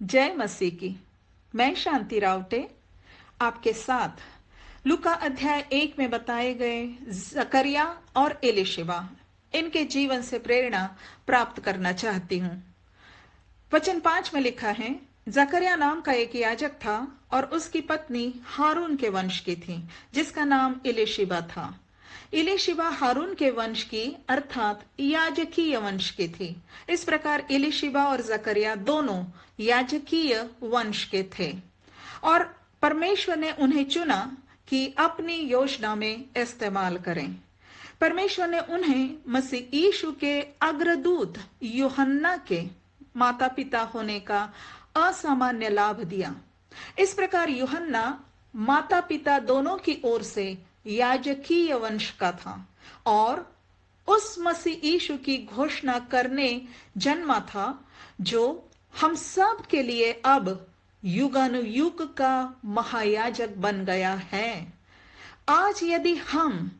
जय मसीह की। मैं शांति रावटे आपके साथ लूका अध्याय 1 में बताए गए जकरिया और एलिशिबा इनके जीवन से प्रेरणा प्राप्त करना चाहती हूँ। वचन 5 में लिखा है, जकरिया नाम का एक याजक था और उसकी पत्नी हारून के वंश की थी, जिसका नाम एलिशिबा था। एलिशिबा हारून के वंश की अर्थात याजकीय वंश की थी। इस प्रकार एलिशिबा और जकरिया दोनों याजकीय वंश के थे और परमेश्वर ने उन्हें चुना कि अपनी योजना में इस्तेमाल करें। परमेश्वर ने उन्हें मसीह यीशु के अग्रदूत यूहन्ना के माता पिता होने का असामान्य लाभ दिया। इस प्रकार यूहन्ना माता पिता दोनों की ओर से याजकीय वंश का था और उस मसीह यीशु की घोषणा करने जन्मा था, जो हम सब के लिए अब युगानुयुग का महायाजक बन गया है। आज यदि हम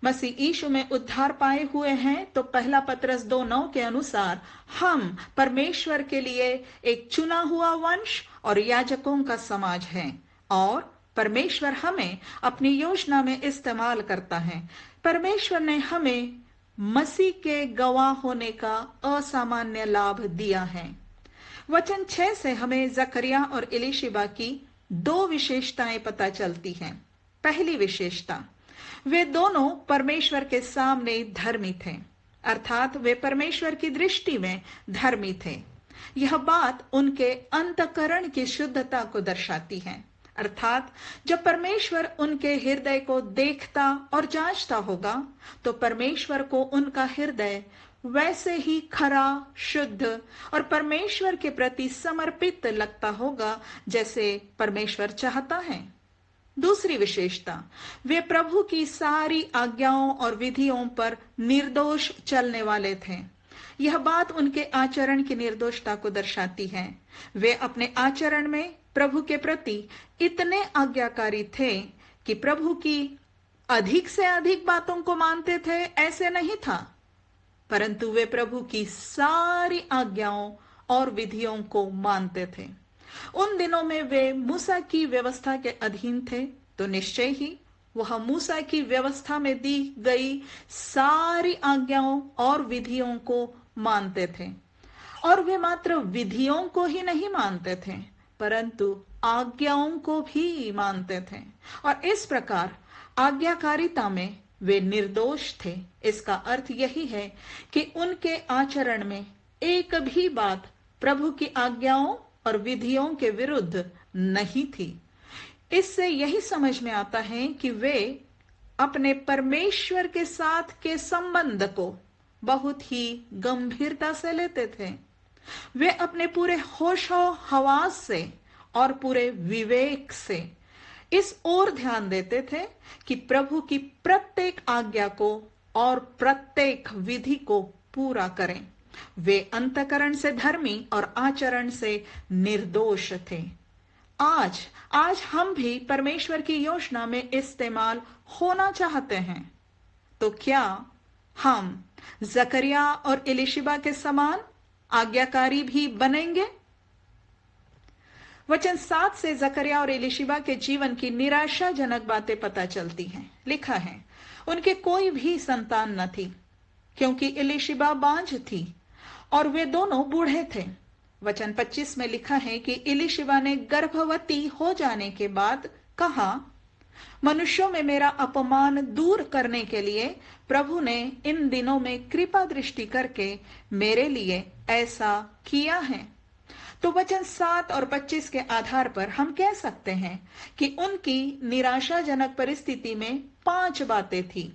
मसीह यीशु में उद्धार पाए हुए हैं तो पहला पतरस 2:9 के अनुसार हम परमेश्वर के लिए एक चुना हुआ वंश और याजकों का समाज है और परमेश्वर हमें अपनी योजना में इस्तेमाल करता है। परमेश्वर ने हमें मसीह के गवाह होने का असामान्य लाभ दिया है। वचन 6 से हमें जकरिया और एलिशिबा की दो विशेषताएं पता चलती हैं। पहली विशेषता, वे दोनों परमेश्वर के सामने धर्मी थे, अर्थात वे परमेश्वर की दृष्टि में धर्मी थे। यह बात उनके अंतःकरण की शुद्धता को दर्शाती है, अर्थात जब परमेश्वर उनके हृदय को देखता और जांचता होगा तो परमेश्वर को उनका हृदय वैसे ही खरा, शुद्ध और परमेश्वर के प्रति समर्पित लगता होगा जैसे परमेश्वर चाहता है। दूसरी विशेषता, वे प्रभु की सारी आज्ञाओं और विधियों पर निर्दोष चलने वाले थे। यह बात उनके आचरण की निर्दोषता को दर्शाती है। वे अपने आचरण में प्रभु के प्रति इतने आज्ञाकारी थे कि प्रभु की अधिक से अधिक बातों को मानते थे, ऐसे नहीं था, परंतु वे प्रभु की सारी आज्ञाओं और विधियों को मानते थे। उन दिनों में वे मूसा की व्यवस्था के अधीन थे, तो निश्चय ही वह मूसा की व्यवस्था में दी गई सारी आज्ञाओं और विधियों को मानते थे। और वे मात्र विधियों को ही नहीं मानते थे, परंतु आज्ञाओं को भी मानते थे और इस प्रकार आज्ञाकारिता में वे निर्दोष थे। इसका अर्थ यही है कि उनके आचरण में एक भी बात प्रभु की आज्ञाओं और विधियों के विरुद्ध नहीं थी। इससे यही समझ में आता है कि वे अपने परमेश्वर के साथ के संबंध को बहुत ही गंभीरता से लेते थे। वे अपने पूरे होशो हवास से और पूरे विवेक से इस ओर ध्यान देते थे कि प्रभु की प्रत्येक आज्ञा को और प्रत्येक विधि को पूरा करें। वे अंतःकरण से धर्मी और आचरण से निर्दोष थे। आज हम भी परमेश्वर की योजना में इस्तेमाल होना चाहते हैं, तो क्या हम जकरिया और एलिशिबा के समान आज्ञाकारी भी बनेंगे? वचन 7 से जकरिया और एलिशिबा के जीवन की निराशाजनक बातें पता चलती हैं। लिखा है, उनके कोई भी संतान न थी, क्योंकि एलिशिबा बांझ थी और वे दोनों बूढ़े थे। वचन 25 में लिखा है कि एलिशिबा ने गर्भवती हो जाने के बाद कहा, मनुष्यों में मेरा अपमान दूर करने के लिए प्रभु ने इन दिनों में कृपा दृष्टि करके मेरे लिए ऐसा किया है। तो वचन 7 और 25 के आधार पर हम कह सकते हैं कि उनकी निराशाजनक परिस्थिति में 5 बातें थी।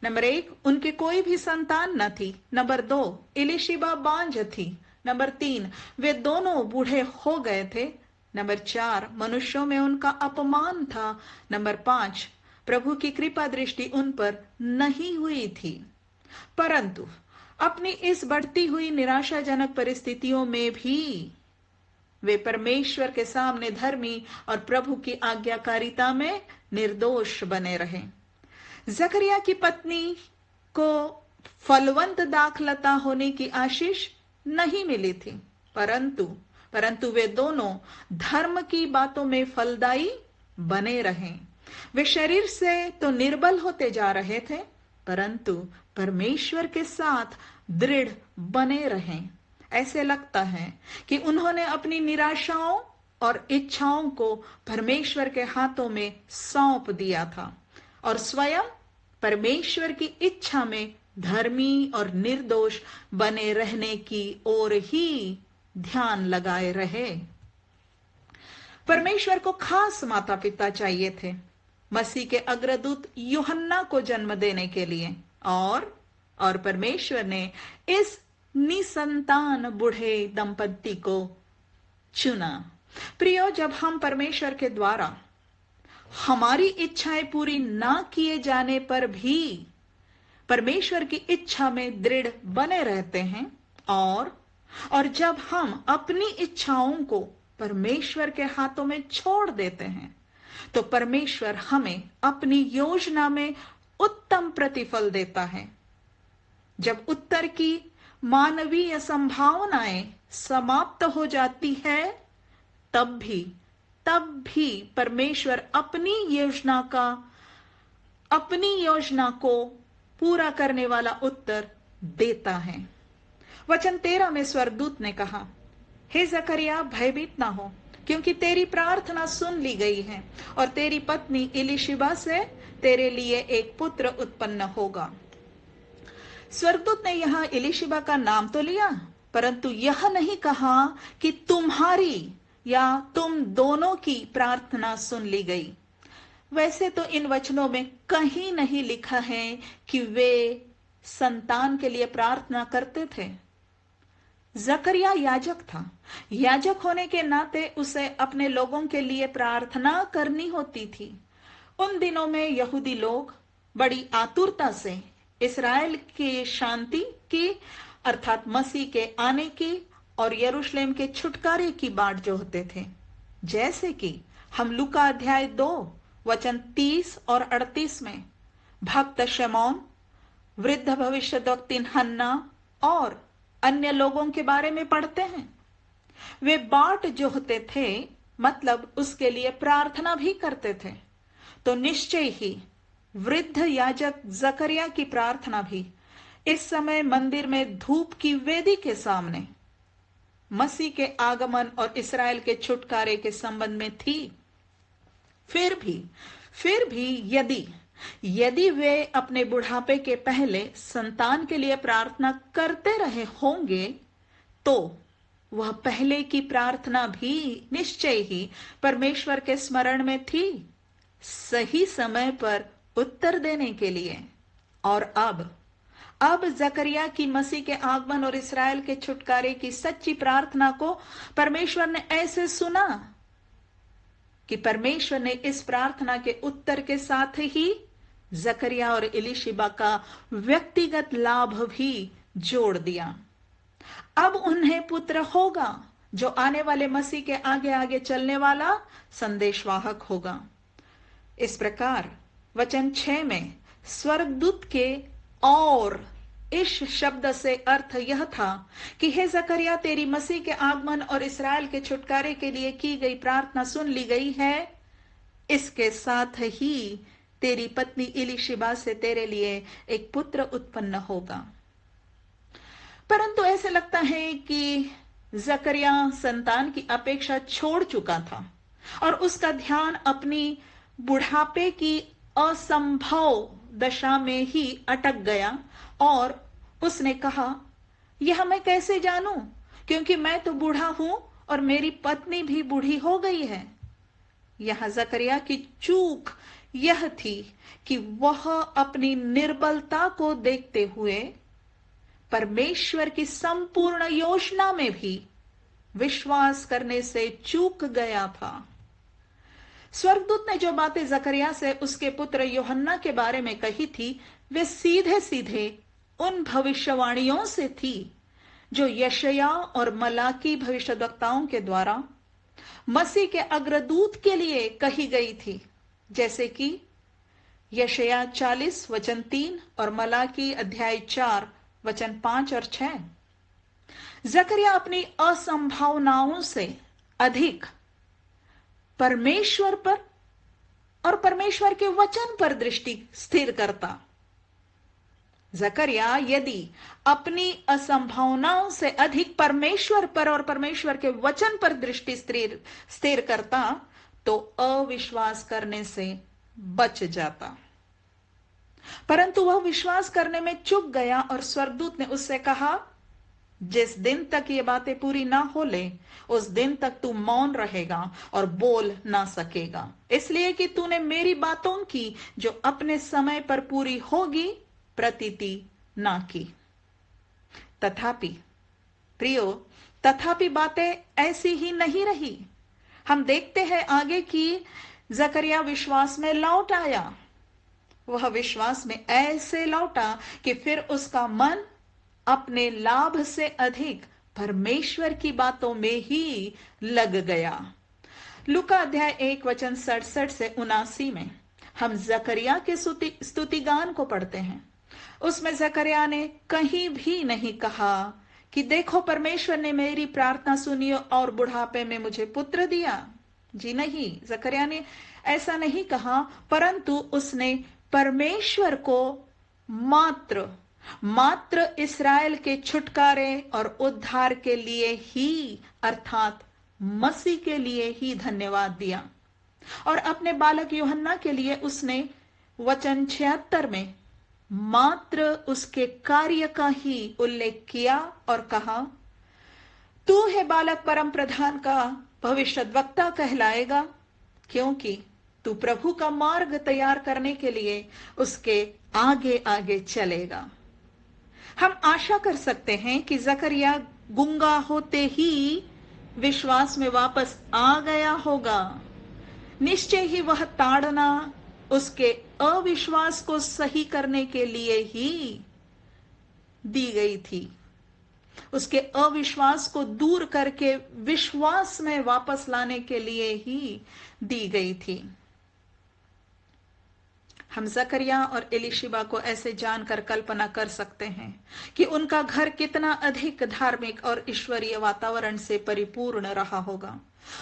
नंबर 1, उनके कोई भी संतान न थी। नंबर 2, एलिशिबा बांझ थी। नंबर 3, वे दोनों बूढ़े हो गए थे। नंबर 4, मनुष्यों में उनका अपमान था। नंबर 5, प्रभु की कृपा दृष्टि उन पर नहीं हुई थी। परंतु अपनी इस बढ़ती हुई निराशाजनक परिस्थितियों में भी वे परमेश्वर के सामने धर्मी और प्रभु की आज्ञाकारिता में निर्दोष बने रहे। जकरिया की पत्नी को फलवंत दाखलता होने की आशीष नहीं मिली थी, परंतु परंतु वे दोनों धर्म की बातों में फलदायी बने रहें। वे शरीर से तो निर्बल होते जा रहे थे, परंतु परमेश्वर के साथ दृढ़ बने रहें। ऐसे लगता है कि उन्होंने अपनी निराशाओं और इच्छाओं को परमेश्वर के हाथों में सौंप दिया था और स्वयं परमेश्वर की इच्छा में धर्मी और निर्दोष बने रहने की ओर ही ध्यान लगाए रहे। परमेश्वर को खास माता पिता चाहिए थे मसीह के अग्रदूत यूहन्ना को जन्म देने के लिए, और परमेश्वर ने इस निसंतान बूढ़े दंपति को चुना। प्रियो, जब हम परमेश्वर के द्वारा हमारी इच्छाएं पूरी ना किए जाने पर भी परमेश्वर की इच्छा में दृढ़ बने रहते हैं, और जब हम अपनी इच्छाओं को परमेश्वर के हाथों में छोड़ देते हैं, तो परमेश्वर हमें अपनी योजना में उत्तम प्रतिफल देता है। जब उत्तर की मानवीय संभावनाएं समाप्त हो जाती है, तब भी परमेश्वर अपनी योजना को पूरा करने वाला उत्तर देता है। वचन 13 में स्वर्गदूत ने कहा, हे जकरिया, भयभीत ना हो, क्योंकि तेरी प्रार्थना सुन ली गई है और तेरी पत्नी एलीशिबा से तेरे लिए एक पुत्र उत्पन्न होगा। स्वर्गदूत ने यहां एलीशिबा का नाम तो लिया, परंतु यह नहीं कहा कि तुम्हारी या तुम दोनों की प्रार्थना सुन ली गई। वैसे तो इन वचनों में कहीं नहीं लिखा है कि वे संतान के लिए प्रार्थना करते थे। जकरिया याजक था। याजक होने के नाते उसे अपने लोगों के लिए प्रार्थना करनी होती थी। उन दिनों में यहूदी लोग बड़ी आतुरता से इस्राएल की शांति की, अर्थात मसीह के आने की और यरूशलेम के छुटकारे की बाट जोहते थे। जैसे कि हम लूका अध्याय 2 वचन 30 और 38 में भक्त शमौन, वृद्ध भविष्यद्वक्ता हन्ना और अन्य लोगों के बारे में पढ़ते हैं। वे बाट जोहते थे, मतलब उसके लिए प्रार्थना भी करते थे। तो निश्चय ही वृद्ध याजक जकरिया की प्रार्थना भी इस समय मंदिर में धूप की वेदी के सामने मसीह के आगमन और इस्राएल के छुटकारे के संबंध में थी। फिर भी यदि वे अपने बुढ़ापे के पहले संतान के लिए प्रार्थना करते रहे होंगे, तो वह पहले की प्रार्थना भी निश्चय ही परमेश्वर के स्मरण में थी, सही समय पर उत्तर देने के लिए। और अब जकरिया की मसीह के आगमन और इस्राएल के छुटकारे की सच्ची प्रार्थना को परमेश्वर ने ऐसे सुना कि परमेश्वर ने इस प्रार्थना के उत्तर के साथ ही जकरिया और एलीशिबा का व्यक्तिगत लाभ भी जोड़ दिया। अब उन्हें पुत्र होगा जो आने वाले मसीह के आगे आगे चलने वाला संदेशवाहक होगा। इस प्रकार वचन 6 में स्वर्गदूत के और इस शब्द से अर्थ यह था कि हे जकरिया, तेरी मसीह के आगमन और इस्राएल के छुटकारे के लिए की गई प्रार्थना सुन ली गई है। इसके साथ ही तेरी पत्नी एलीशिबा से तेरे लिए एक पुत्र उत्पन्न होगा। परंतु ऐसे लगता है कि जकरिया संतान की अपेक्षा छोड़ चुका था और उसका ध्यान अपनी बुढ़ापे की असंभव दशा में ही अटक गया और उसने कहा, यह मैं कैसे जानूं, क्योंकि मैं तो बूढ़ा हूं और मेरी पत्नी भी बूढ़ी हो गई है। यहां जकरिया की चूक यह थी कि वह अपनी निर्बलता को देखते हुए परमेश्वर की संपूर्ण योजना में भी विश्वास करने से चूक गया था। स्वर्गदूत ने जो बातें जकरिया से उसके पुत्र यूहन्ना के बारे में कही थी, वे सीधे सीधे उन भविष्यवाणियों से थी जो यशायाह और मलाकी भविष्यद्वक्ताओं के द्वारा मसीह के अग्रदूत के लिए कही गई थी, जैसे कि यशायाह 40 वचन 3 और मलाकी अध्याय 4 वचन 5 और 6। जकरिया अपनी असंभावनाओं से अधिक परमेश्वर पर और परमेश्वर के वचन पर दृष्टि स्थिर करता। जकरिया यदि अपनी असंभावनाओं से अधिक परमेश्वर पर और परमेश्वर के वचन पर दृष्टि स्थिर करता तो अविश्वास करने से बच जाता। परंतु वह विश्वास करने में चूक गया और स्वर्गदूत ने उससे कहा, जिस दिन तक ये बातें पूरी ना हो ले उस दिन तक तू मौन रहेगा और बोल ना सकेगा, इसलिए कि तूने मेरी बातों की जो अपने समय पर पूरी होगी प्रतीति ना की। तथापि प्रियो, तथापि बातें ऐसी ही नहीं रही। हम देखते हैं आगे कि जकरिया विश्वास में लौट आया। वह विश्वास में ऐसे लौटा कि फिर उसका मन अपने लाभ से अधिक परमेश्वर की बातों में ही लग गया। लूका अध्याय 1:67 से 79 में हम जकरिया के स्तुति गान को पढ़ते हैं। उसमें जकरिया ने कहीं भी नहीं कहा कि देखो परमेश्वर ने मेरी प्रार्थना सुनी और बुढ़ापे में मुझे पुत्र दिया। जी नहीं, जकरिया ने ऐसा नहीं कहा, परंतु उसने परमेश्वर को मात्र इस्राएल के छुटकारे और उद्धार के लिए ही, अर्थात मसीह के लिए ही धन्यवाद दिया। और अपने बालक यूहन्ना के लिए उसने वचन 76 में मात्र उसके कार्य का ही उल्लेख किया और कहा, तू है बालक परम प्रधान का भविष्यद्वक्ता कहलाएगा, क्योंकि तू प्रभु का मार्ग तैयार करने के लिए उसके आगे आगे चलेगा। हम आशा कर सकते हैं कि जकरिया गूंगा होते ही विश्वास में वापस आ गया होगा। निश्चय ही वह ताड़ना उसके अविश्वास को सही करने के लिए ही दी गई थी। उसके अविश्वास को दूर करके विश्वास में वापस लाने के लिए ही दी गई थी। हम जकरिया और एलीशिबा को ऐसे जानकर कल्पना कर सकते हैं कि उनका घर कितना अधिक धार्मिक और ईश्वरीय वातावरण से परिपूर्ण रहा होगा।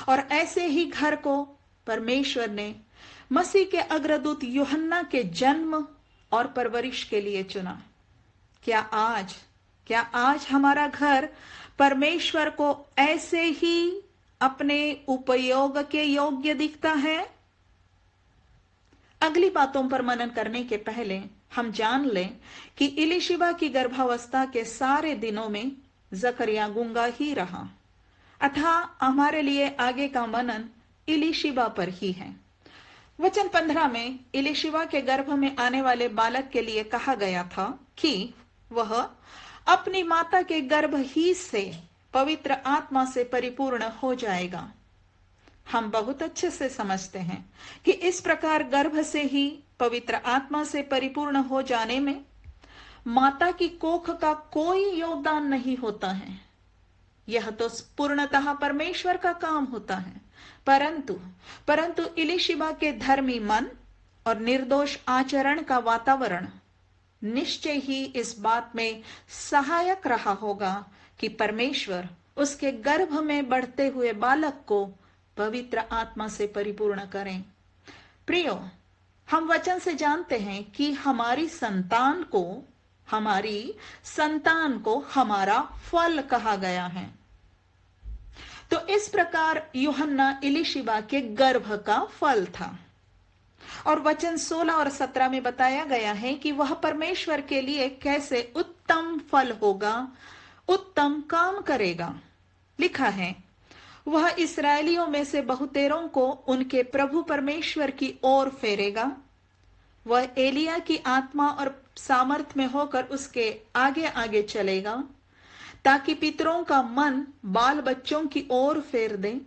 और ऐसे ही घर को परमेश्वर ने मसीह के अग्रदूत यूहन्ना के जन्म और परवरिश के लिए चुना। क्या आज हमारा घर परमेश्वर को ऐसे ही अपने उपयोग के योग्य दिखता है? अगली बातों पर मनन करने के पहले हम जान लें कि एलीशिबा की गर्भावस्था के सारे दिनों में जकरिया गूंगा ही रहा। अतः हमारे लिए आगे का मनन एलीशिबा पर ही है। वचन 15 में एलीशिबा के गर्भ में आने वाले बालक के लिए कहा गया था कि वह अपनी माता के गर्भ ही से पवित्र आत्मा से परिपूर्ण हो जाएगा। हम बहुत अच्छे से समझते हैं कि इस प्रकार गर्भ से ही पवित्र आत्मा से परिपूर्ण हो जाने में माता की कोख का कोई योगदान नहीं होता है। यह तो पूर्णतः परमेश्वर का काम होता है। परंतु एलीशिबा के धर्मी मन और निर्दोष आचरण का वातावरण निश्चय ही इस बात में सहायक रहा होगा कि परमेश्वर उसके गर्भ में बढ़ते हुए बालक को पवित्र आत्मा से परिपूर्ण करें। प्रियो, हम वचन से जानते हैं कि हमारी संतान को हमारा फल कहा गया है। तो इस प्रकार यूहन्ना एलीशिबा के गर्भ का फल था। और वचन 16 और 17 में बताया गया है कि वह परमेश्वर के लिए कैसे उत्तम फल होगा, उत्तम काम करेगा। लिखा है, वह इस्राएलियों में से बहुतेरों को उनके प्रभु परमेश्वर की ओर फेरेगा। वह एलिया की आत्मा और सामर्थ में होकर उसके आगे आगे चलेगा, ताकि पितरों का मन बाल बच्चों की ओर फेर दे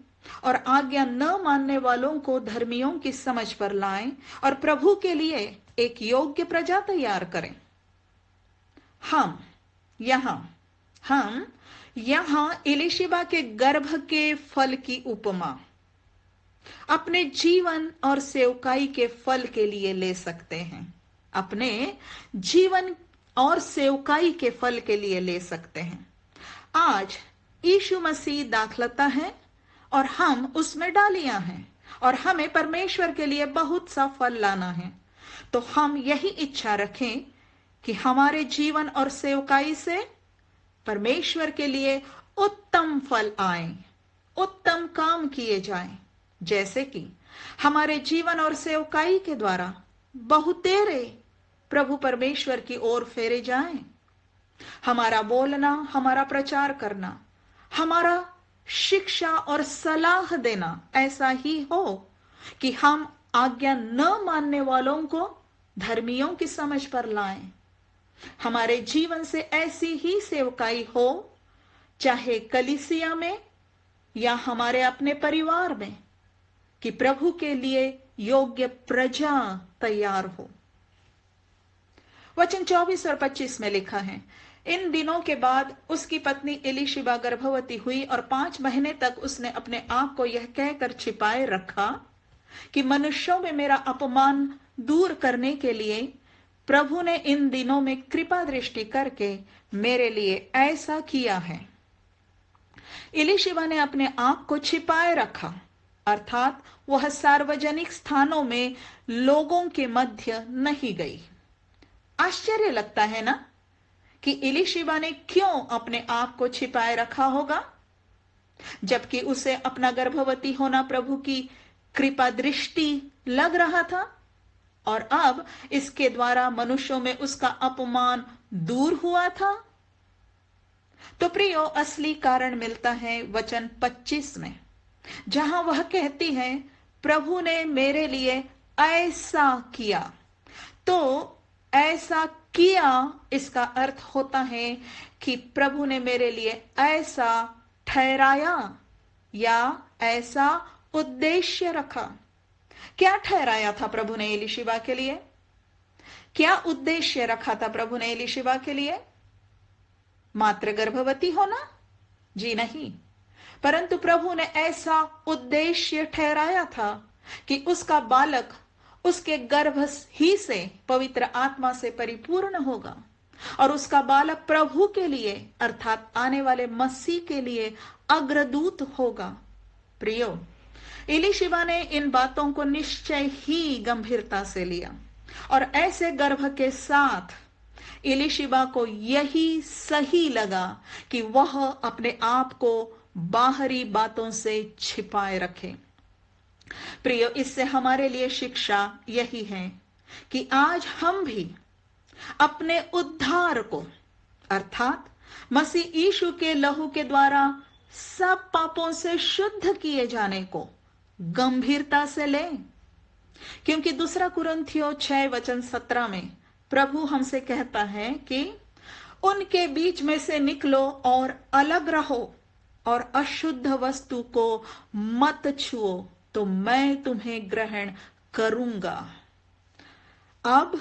और आज्ञा न मानने वालों को धर्मियों की समझ पर लाएं और प्रभु के लिए एक योग्य प्रजा तैयार करें। हम यहां एलीशिबा के गर्भ के फल की उपमा अपने जीवन और सेवकाई के फल के लिए ले सकते हैं। अपने जीवन और सेवकाई के फल के लिए ले सकते हैं। आज यीशु मसीह दाखलता है और हम उसमें डालियां हैं और हमें परमेश्वर के लिए बहुत सा फल लाना है। तो हम यही इच्छा रखें कि हमारे जीवन और सेवकाई से परमेश्वर के लिए उत्तम फल आए, उत्तम काम किए जाएं, जैसे कि हमारे जीवन और सेवकाई के द्वारा बहुतेरे प्रभु परमेश्वर की ओर फेरे जाएं। हमारा बोलना, हमारा प्रचार करना, हमारा शिक्षा और सलाह देना ऐसा ही हो कि हम आज्ञा न मानने वालों को धर्मियों की समझ पर लाएं। हमारे जीवन से ऐसी ही सेवकाई हो, चाहे कलीसिया में या हमारे अपने परिवार में, कि प्रभु के लिए योग्य प्रजा तैयार हो। वचन 24 और 25 में लिखा है, इन दिनों के बाद उसकी पत्नी एलीशिबा गर्भवती हुई और 5 महीने तक उसने अपने आप को यह कहकर छिपाए रखा कि मनुष्यों में मेरा अपमान दूर करने के लिए प्रभु ने इन दिनों में कृपा दृष्टि करके मेरे लिए ऐसा किया है। एलीशिबा ने अपने आप को छिपाए रखा, अर्थात वह सार्वजनिक स्थानों में लोगों के मध्य नहीं गई। आश्चर्य लगता है ना कि एलीशिबा ने क्यों अपने आप को छिपाए रखा होगा, जबकि उसे अपना गर्भवती होना प्रभु की कृपा दृष्टि लग रहा था और अब इसके द्वारा मनुष्यों में उसका अपमान दूर हुआ था। तो प्रियो, असली कारण मिलता है वचन 25 में, जहां वह कहती है, प्रभु ने मेरे लिए ऐसा किया। तो ऐसा किया, इसका अर्थ होता है कि प्रभु ने मेरे लिए ऐसा ठहराया या ऐसा उद्देश्य रखा। क्या ठहराया था प्रभु ने एलीशिबा के लिए? क्या उद्देश्य रखा था प्रभु ने एलीशिबा के लिए? मात्र गर्भवती होना? जी नहीं, परंतु प्रभु ने ऐसा उद्देश्य ठहराया था कि उसका बालक उसके गर्भ ही से पवित्र आत्मा से परिपूर्ण होगा और उसका बालक प्रभु के लिए, अर्थात आने वाले मसीह के लिए अग्रदूत होगा। प्रियो, एलीशिबा ने इन बातों को निश्चय ही गंभीरता से लिया और ऐसे गर्भ के साथ एलीशिबा को यही सही लगा कि वह अपने आप को बाहरी बातों से छिपाए रखे। प्रियो, इससे हमारे लिए शिक्षा यही है कि आज हम भी अपने उद्धार को, अर्थात मसीह यीशु के लहू के द्वारा सब पापों से शुद्ध किए जाने को गंभीरता से लें, क्योंकि 2 कुरिन्थियों 6 वचन 17 में प्रभु हमसे कहता है कि उनके बीच में से निकलो और अलग रहो और अशुद्ध वस्तु को मत छुओ, तो मैं तुम्हें ग्रहण करूंगा। अब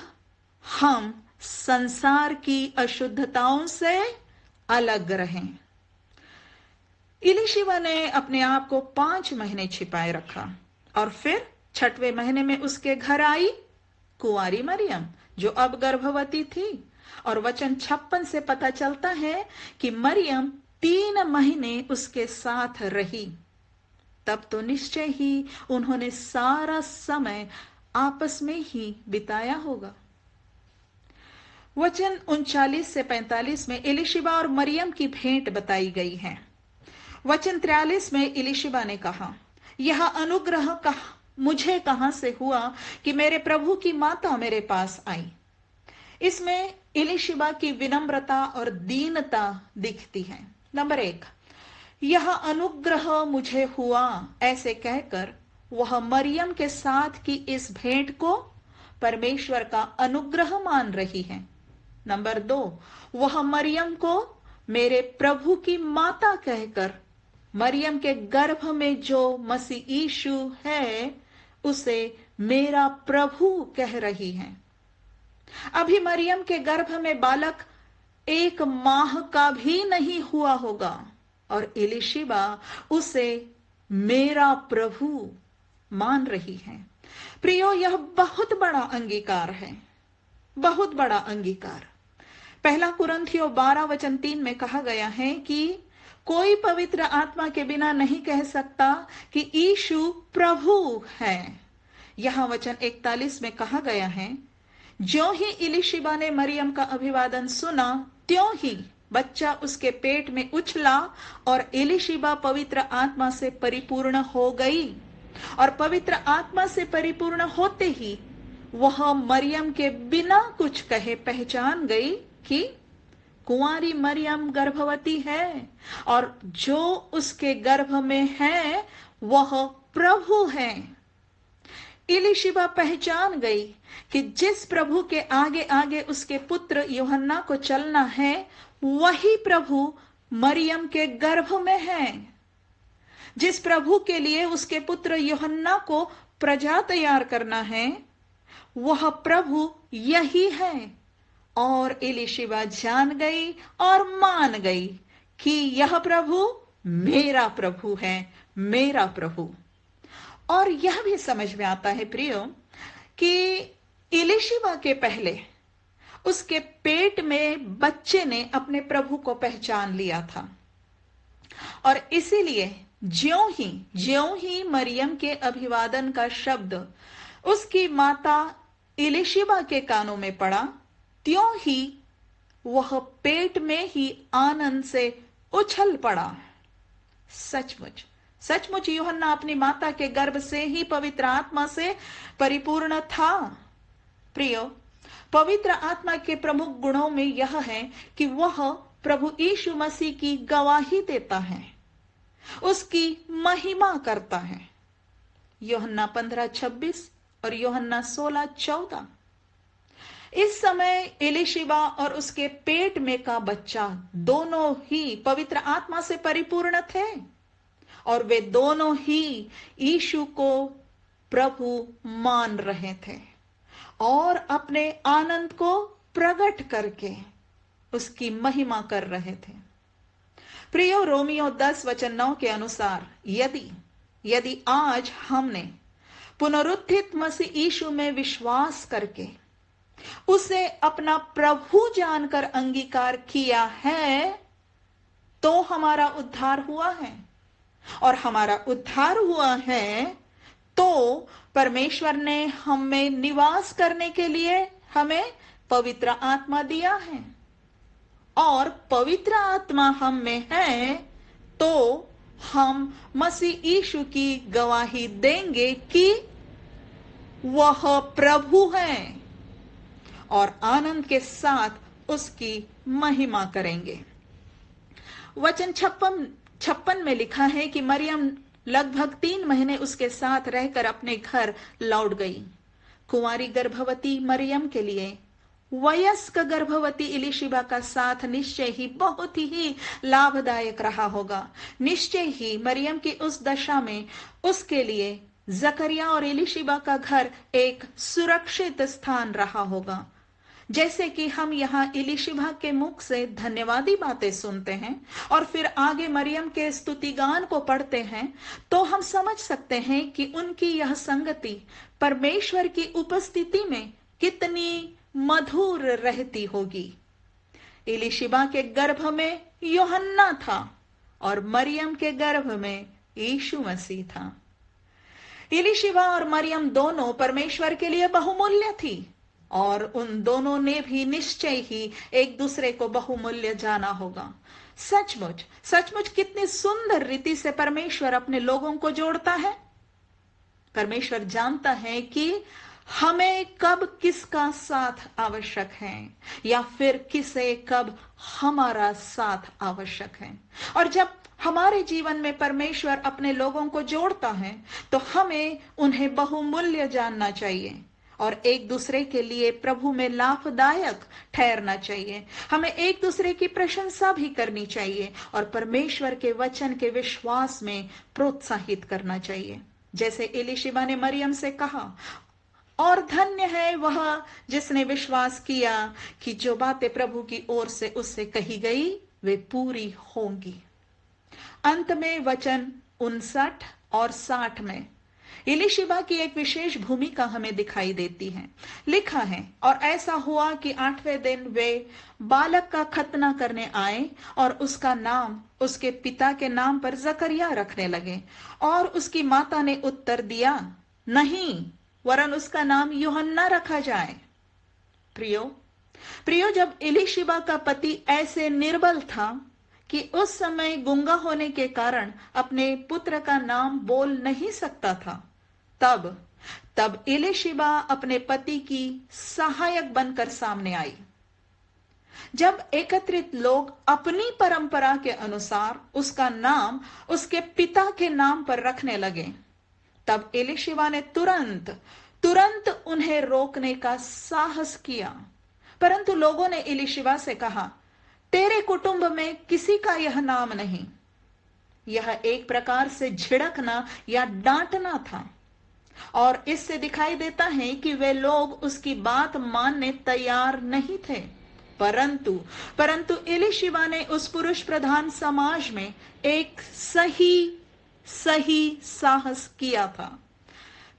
हम संसार की अशुद्धताओं से अलग रहें। एलीशिबा ने अपने आप को 5 महीने छिपाए रखा और फिर 6वें महीने में उसके घर आई कुंवारी मरियम, जो अब गर्भवती थी। और वचन 56 से पता चलता है कि मरियम 3 महीने उसके साथ रही। तब तो निश्चय ही उन्होंने सारा समय आपस में ही बिताया होगा। वचन 39 से 45 में एलीशिबा और मरियम की भेंट बताई गई है। वचन 43 में एलीशिबा ने कहा, यह अनुग्रह मुझे कहां से हुआ कि मेरे प्रभु की माता मेरे पास आई। इसमें एलीशिबा की विनम्रता और दीनता दिखती है। नंबर 1, यह अनुग्रह मुझे हुआ, ऐसे कहकर वह मरियम के साथ की इस भेंट को परमेश्वर का अनुग्रह मान रही है। नंबर 2, वह मरियम को मेरे प्रभु की माता कहकर मरियम के गर्भ में जो मसीह यीशु है उसे मेरा प्रभु कह रही है। अभी मरियम के गर्भ में बालक 1 माह का भी नहीं हुआ होगा और एलीशिबा उसे मेरा प्रभु मान रही है। प्रियो, यह बहुत बड़ा अंगीकार है, बहुत बड़ा अंगीकार। 1 कुरिन्थियों 12 वचन 3 में कहा गया है कि कोई पवित्र आत्मा के बिना नहीं कह सकता कि यीशु प्रभु है। यहां वचन 41 में कहा गया है, ज्यों ही इलीशिबा ने मरियम का अभिवादन सुना, त्यों ही बच्चा उसके पेट में उछला और इलीशिबा पवित्र आत्मा से परिपूर्ण हो गई। और पवित्र आत्मा से परिपूर्ण होते ही वह मरियम के बिना कुछ कहे पहचान गई कि कुंवारी मरियम गर्भवती है और जो उसके गर्भ में है वह प्रभु है। इलीशिबा पहचान गई कि जिस प्रभु के आगे आगे उसके पुत्र यूहन्ना को चलना है, वही प्रभु मरियम के गर्भ में है। जिस प्रभु के लिए उसके पुत्र यूहन्ना को प्रजा तैयार करना है, वह प्रभु यही है। और इलीशिबा जान गई और मान गई कि यह प्रभु मेरा प्रभु है, मेरा प्रभु। और यह भी समझ में आता है प्रियो कि इलीशिबा के पहले उसके पेट में बच्चे ने अपने प्रभु को पहचान लिया था। और इसीलिए ज्यों ही मरियम के अभिवादन का शब्द उसकी माता इलीशिबा के कानों में पड़ा, त्यों ही वह पेट में ही आनंद से उछल पड़ा। सचमुच सचमुच यूहन्ना अपनी माता के गर्भ से ही पवित्र आत्मा से परिपूर्ण था। प्रियो, पवित्र आत्मा के प्रमुख गुणों में यह है कि वह प्रभु यीशु मसीह की गवाही देता है, उसकी महिमा करता है। यूहन्ना 15:26 और यूहन्ना 16:14। इस समय इलीशिबा और उसके पेट में का बच्चा दोनों ही पवित्र आत्मा से परिपूर्ण थे और वे दोनों ही यीशु को प्रभु मान रहे थे और अपने आनंद को प्रकट करके उसकी महिमा कर रहे थे। प्रियो, रोमियो 10:9 के अनुसार यदि आज हमने पुनरुत्थित मसीह यीशु में विश्वास करके उसे अपना प्रभु जानकर अंगीकार किया है, तो हमारा उद्धार हुआ है। और हमारा उद्धार हुआ है तो परमेश्वर ने हम में निवास करने के लिए हमें पवित्र आत्मा दिया है। और पवित्र आत्मा हम में है तो हम मसीह यीशु की गवाही देंगे कि वह प्रभु है और आनंद के साथ उसकी महिमा करेंगे। वचन 56 में लिखा है कि मरियम लगभग 3 महीने उसके साथ रहकर अपने घर लौट गई। कुंवारी गर्भवती मरियम के लिए वयस्क गर्भवती इलीशिबा का साथ निश्चय ही बहुत ही लाभदायक रहा होगा। निश्चय ही मरियम की उस दशा में उसके लिए जकरिया और इलीशिबा का घर एक सुरक्षित स्थान रहा होगा। जैसे कि हम यहाँ इलीशिबा के मुख से धन्यवादी बातें सुनते हैं और फिर आगे मरियम के स्तुतिगान को पढ़ते हैं, तो हम समझ सकते हैं कि उनकी यह संगति परमेश्वर की उपस्थिति में कितनी मधुर रहती होगी। इलीशिबा के गर्भ में यूहन्ना था और मरियम के गर्भ में यीशु मसीह था। इलीशिबा और मरियम दोनों परमेश्वर के लिए बहुमूल्य थी और उन दोनों ने भी निश्चय ही एक दूसरे को बहुमूल्य जाना होगा। सचमुच सचमुच कितनी सुंदर रीति से परमेश्वर अपने लोगों को जोड़ता है। परमेश्वर जानता है कि हमें कब किसका साथ आवश्यक है या फिर किसे कब हमारा साथ आवश्यक है। और जब हमारे जीवन में परमेश्वर अपने लोगों को जोड़ता है तो हमें उन्हें बहुमूल्य जानना चाहिए और एक दूसरे के लिए प्रभु में लाभदायक ठहरना चाहिए। हमें एक दूसरे की प्रशंसा भी करनी चाहिए और परमेश्वर के वचन के विश्वास में प्रोत्साहित करना चाहिए। जैसे इलीशिबा ने मरियम से कहा, और धन्य है वह जिसने विश्वास किया कि जो बातें प्रभु की ओर से उससे कही गई वे पूरी होंगी। अंत में वचन 59 और 60 में एलीशिबा की एक विशेष भूमिका हमें दिखाई देती है। लिखा है, और ऐसा हुआ कि 8वें दिन वे बालक का खतना करने आए और उसका नाम उसके पिता के नाम पर जकरिया रखने लगे। और उसकी माता ने उत्तर दिया, नहीं, वरन उसका नाम यूहन्ना रखा जाए। प्रियो प्रियो जब एलीशिबा का पति ऐसे निर्बल था कि उस समय गूंगा होने के कारण अपने पुत्र का नाम बोल नहीं सकता था, तब एलीशिबा अपने पति की सहायक बनकर सामने आई। जब एकत्रित लोग अपनी परंपरा के अनुसार उसका नाम उसके पिता के नाम पर रखने लगे, तब एलीशिबा ने तुरंत उन्हें रोकने का साहस किया। परंतु लोगों ने एलीशिबा से कहा, तेरे कुटुंब में किसी का यह नाम नहीं। यह एक प्रकार से झिड़कना या डांटना था, और इससे दिखाई देता है कि वे लोग उसकी बात मानने तैयार नहीं थे। परंतु एलीशिबा ने उस पुरुष प्रधान समाज में एक सही साहस किया था।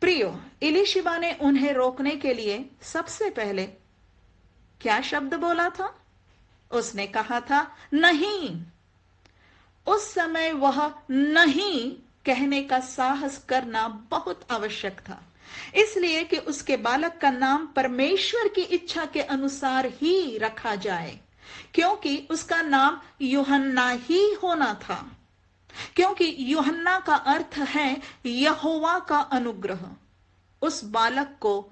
प्रियो, एलीशिबा ने उन्हें रोकने के लिए सबसे पहले क्या शब्द बोला था? उसने कहा था, नहीं। उस समय वह नहीं कहने का साहस करना बहुत आवश्यक था, इसलिए कि उसके बालक का नाम परमेश्वर की इच्छा के अनुसार ही रखा जाए, क्योंकि उसका नाम यूहन्ना ही होना था। क्योंकि यूहन्ना का अर्थ है यहोवा का अनुग्रह। उस बालक को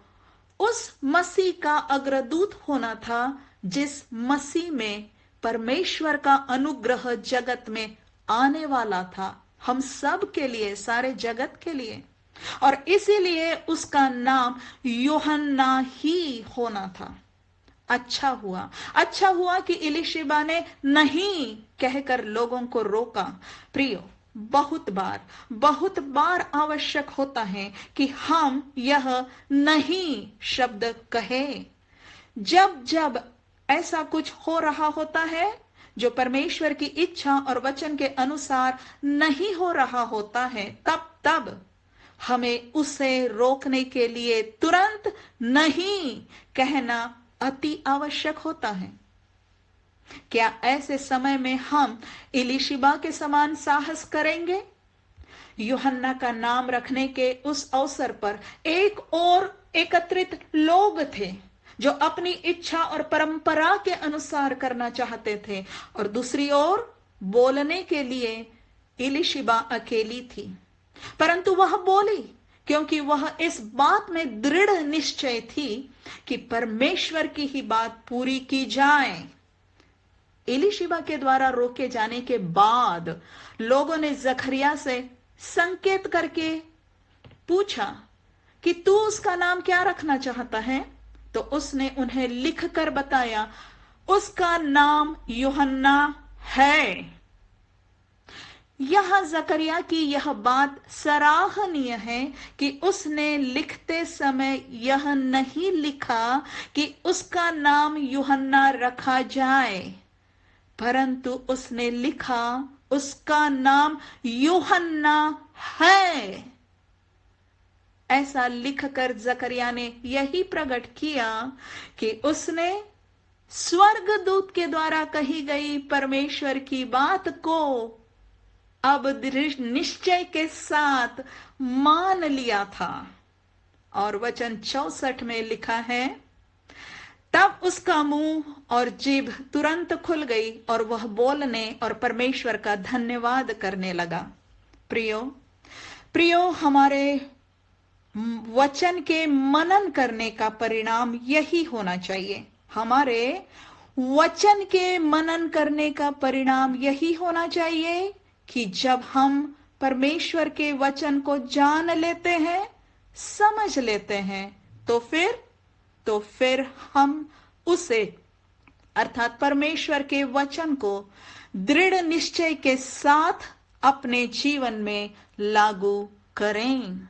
उस मसीह का अग्रदूत होना था जिस मसीह में परमेश्वर का अनुग्रह जगत में आने वाला था, हम सब के लिए, सारे जगत के लिए। और इसीलिए उसका नाम यूहन्ना ही होना था। अच्छा हुआ कि एलीशिबा ने नहीं कहकर लोगों को रोका। प्रियो, बहुत बार आवश्यक होता है कि हम यह नहीं शब्द कहें। जब ऐसा कुछ हो रहा होता है जो परमेश्वर की इच्छा और वचन के अनुसार नहीं हो रहा होता है, तब हमें उसे रोकने के लिए तुरंत नहीं कहना अति आवश्यक होता है। क्या ऐसे समय में हम एलीशिबा के समान साहस करेंगे? यूहन्ना का नाम रखने के उस अवसर पर एक और एकत्रित लोग थे जो अपनी इच्छा और परंपरा के अनुसार करना चाहते थे, और दूसरी ओर बोलने के लिए एलीशिबा अकेली थी। परंतु वह बोली क्योंकि वह इस बात में दृढ़ निश्चय थी कि परमेश्वर की ही बात पूरी की जाए। एलीशिबा के द्वारा रोके जाने के बाद लोगों ने जकरिया से संकेत करके पूछा कि तू उसका नाम क्या रखना चाहता है? तो उसने उन्हें लिखकर बताया, उसका नाम यूहन्ना है। यहां जकरिया की यह बात सराहनीय है कि उसने लिखते समय यह नहीं लिखा कि उसका नाम यूहन्ना रखा जाए, परंतु उसने लिखा उसका नाम यूहन्ना है। ऐसा लिखकर जकरिया ने यही प्रकट किया कि उसने स्वर्गदूत के द्वारा कही गई परमेश्वर की बात को अब निश्चय के साथ मान लिया था। और वचन 64 में लिखा है, तब उसका मुंह और जीभ तुरंत खुल गई और वह बोलने और परमेश्वर का धन्यवाद करने लगा। प्रियो, हमारे वचन के मनन करने का परिणाम यही होना चाहिए। हमारे वचन के मनन करने का परिणाम यही होना चाहिए कि जब हम परमेश्वर के वचन को जान लेते हैं, समझ लेते हैं, तो फिर हम उसे अर्थात परमेश्वर के वचन को दृढ़ निश्चय के साथ अपने जीवन में लागू करें।